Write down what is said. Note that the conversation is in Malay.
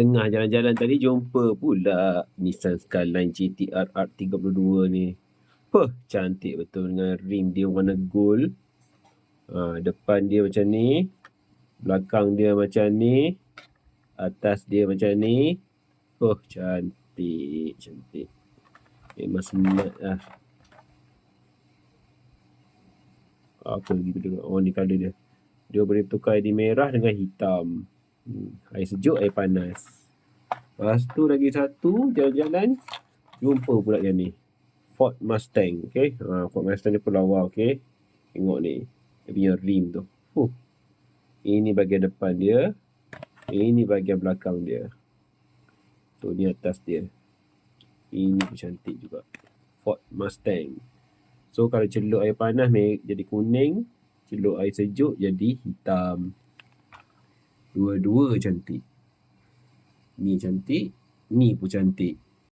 tengah jalan-jalan tadi jumpa pula Nissan Skyline GT-R R32 ni. Cantik betul dengan rim dia warna gold. Depan dia macam ni, belakang dia macam ni, atas dia macam ni. Cantik. Memang smart lah. Apa lagi betul? Ni colour dia. Dia boleh tukar di merah dengan hitam. Air sejuk, air panas. Lepas tu lagi satu, jalan-jalan jumpa pula yang ni, Ford Mustang. Okay, Ford Mustang ni pun lawa. Okay, tengok ni dia punya rim tu. Ini bahagian depan dia, ini bahagian belakang dia. Tu ni atas dia. Ini pun cantik juga, Ford Mustang. So kalau celup air panas jadi kuning, celup air sejuk jadi hitam. Dua-dua cantik. Ni cantik, ni pun cantik.